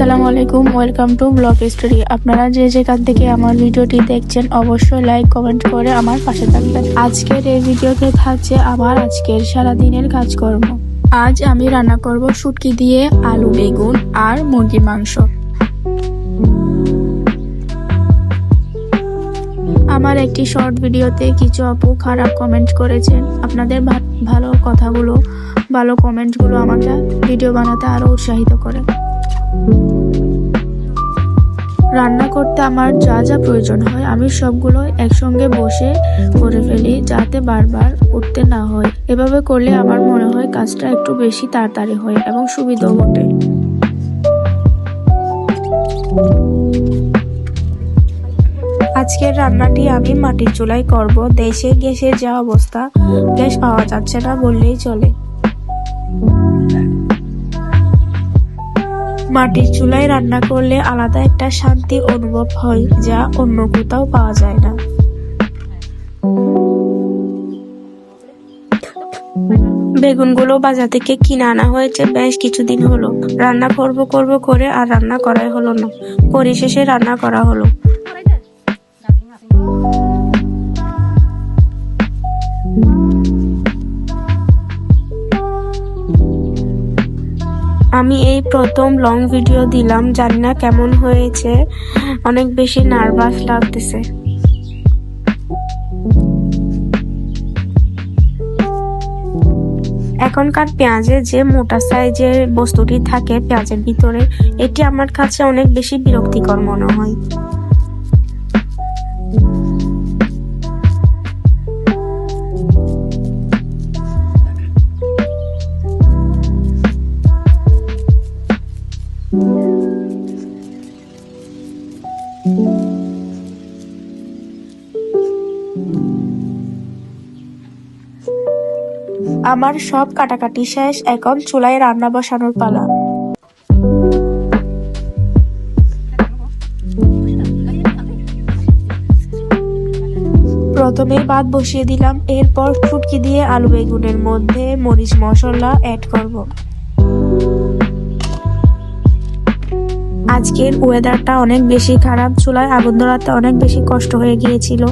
আসসালামু আলাইকুম, welcome to blog story. আপনারা যে যেখান থেকে আমার ভিডিওটি দেখছেন অবশ্যই লাইক কমেন্ট করে আমার পাশে থাকবেন। আজকের এই ভিডিওতে থাকছে আমার আজকের সারাদিনের কাজকর্ম। আজ আমি রান্না করব শুটকি দিয়ে আলু বেগুন আর মুরগির মাংস। আমার একটি শর্ট ভিডিওতে কিছু আপু খারাপ কমেন্ট করেছেন। আপনাদের ভালো কমেন্টগুলো আমাকে ভিডিও বানাতে আরো উৎসাহিত করে। রান্না করতে আমার যা যা প্রয়োজন হয় আমি সবগুলো একসঙ্গে বসে করে ফেলি, যাতে বারবার উঠতে না হয়। এভাবে করলে আমার মনে হয় কাজটা একটু বেশি তাড়াতাড়ি হয় এবং সুবিধাও বটে। আজকের রান্নাটি আমি মাটির চুলায় করব। দেশে গ্যাসের যা অবস্থা, গ্যাস পাওয়া যাচ্ছে না বললেই চলে। মাটির চুলায় রান্না করলে আলাদা একটা শান্তি অনুভব হয়, যা অন্য কোথাও পাওয়া যায় না। বেগুনগুলো বাজার থেকে কিনে আনা হয়েছে বেশ কিছুদিন হলো। রান্না করব করে আর রান্না করাই হলো না। পরিশেষে রান্না করা হলো। আমি এই প্রথম লং ভিডিও দিলাম, জানি না কেমন হয়েছে, অনেক বেশি নার্ভাস লাগতেছে। এখনকার পেঁয়াজে যে মোটা সাইজের বস্তুটি থাকে পেঁয়াজের ভিতরে, এটি আমার কাছে অনেক বেশি বিরক্তিকর মনে হয়। আমার সব কাটাকাটি শেষ, এখন চুলায় রান্না বসানোর পালা। প্রথমে ভাত বসিয়ে দিলাম, এরপর শুটকি দিয়ে আলু বেগুনের মধ্যে মরিচ মশলা অ্যাড করব। আজকের ওয়েদারটা অনেক বেশি খারাপ, চুলায় আগুন ধরাতে অনেক বেশি কষ্ট হয়ে গিয়েছিল।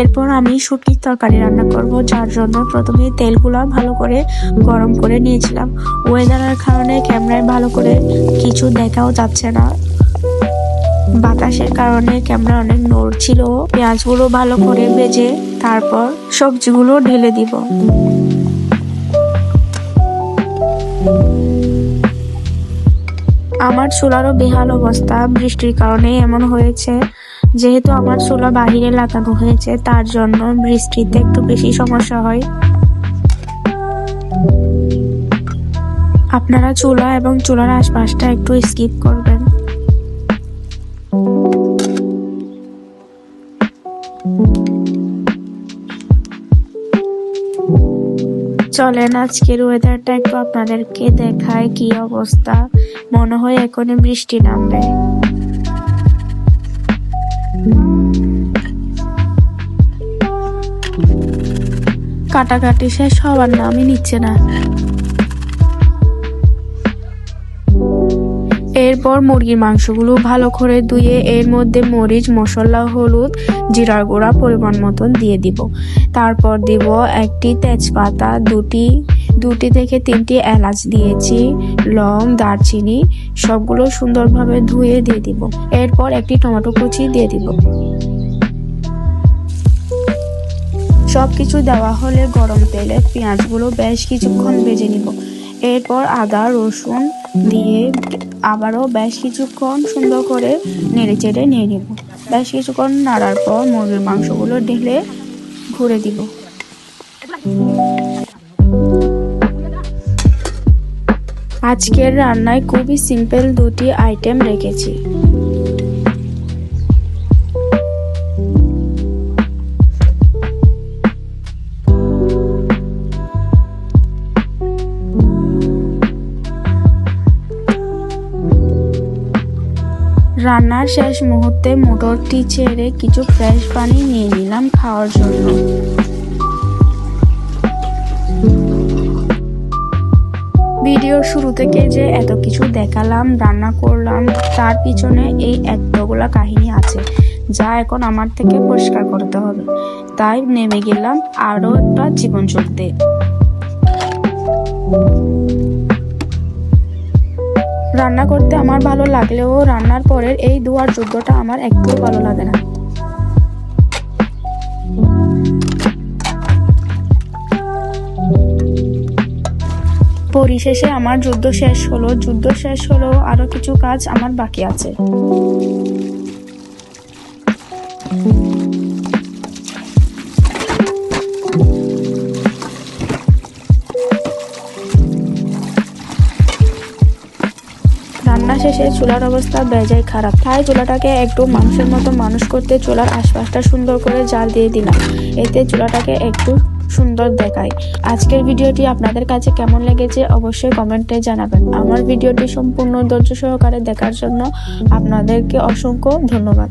এরপর আমি শুটকির তরকারি রান্না করব, যার জন্য প্রথমে তেলগুলা ভালো করে গরম করে নিয়েছিলাম। ওয়েদারের কারণে ক্যামেরায় ভালো করে কিছু দেখাও যাচ্ছে না, বাতাসের কারণে ক্যামেরা অনেক নড়ছিল। পেঁয়াজগুলো ভালো করে ভেজে তারপর সবজিগুলো ঢেলে দিব। আমার চুলারও বেহাল অবস্থা, বৃষ্টির কারণে এমন হয়েছে। যেহেতু আমার চুলা বাহিরে লাগানো হয়েছে, তার জন্য বৃষ্টিতে একটু বেশি সমস্যা হয়। আপনারা চুলা এবং চুলার আশপাশটা একটু স্কিপ করবেন। চলেন আজকের ওয়েদারটা একটু আপনাদেরকে দেখায় কি অবস্থা। মনে হয় এখনই বৃষ্টি নামবে। কাটাকাটি শেষ হওয়ার নামই নিচ্ছে না। এরপর মুরগির মাংসগুলো ভালো করে ধুয়ে এর মধ্যে মরিচ মশলা হলুদ জিরার গুঁড়া পরিমাণ মতন দিয়ে দিব। তারপর দিব একটি তেজপাতা, দুটি থেকে তিনটি এলাচ দিয়েছি, লং দারচিনি সবগুলো সুন্দরভাবে ধুয়ে দিয়ে দিব। এরপর একটি টমেটো কুচি দিয়ে দিব। সবকিছু দেওয়া হলে গরম তেলে পেঁয়াজগুলো বেশ কিছুক্ষণ ভেজে নিব। এরপর আদা রসুন দিয়ে আবারও বেশ কিছুক্ষণ সুন্দর করে নেড়ে চেড়ে নিয়ে নিব। বেশ কিছুক্ষণ নাড়ার পর মুরগির মাংসগুলো ঢেলে ঘুরে দিব। আজকের রান্নায় খুবই সিম্পল দুটি আইটেম রেখেছি। রান্নার শেষ মুহূর্তে মোটরটি ছেড়ে কিছু ফ্রেশ পানি নিয়ে নিলাম খাওয়ার জন্য। ভিডিও শুরু থেকে যে এত কিছু দেখালাম, রান্না করলাম, তার পিছনে এই এতগুলা কাহিনী আছে যা এখন আমার থেকে পরিষ্কার করতে হবে। তাই নেমে গেলাম আরো একটা জীবন যুদ্ধে। রান্না করতে আমার ভালো লাগলেও রান্নার পরের এই ধোয়ার যুদ্ধটা আমার একটু ভালো লাগে না। পরিশেষে আমার যুদ্ধ শেষ হলো, আরো কিছু কাজ আমার বাকি আছে। রান্না শেষে চুলার অবস্থা বেজায় খারাপ, তাই চুলাটাকে একটু মানুষের মতো মানুষ করতে চুলার আশপাশটা সুন্দর করে জাল দিয়ে দিলাম, এতে চুলাটাকে একটু সুন্দর দেখায়। আজকের ভিডিওটি আপনাদের কাছে কেমন লেগেছে অবশ্যই কমেন্টে জানাবেন। আমার ভিডিওটি সম্পূর্ণ ধৈর্য সহকারে দেখার জন্য আপনাদেরকে অসংখ্য ধন্যবাদ।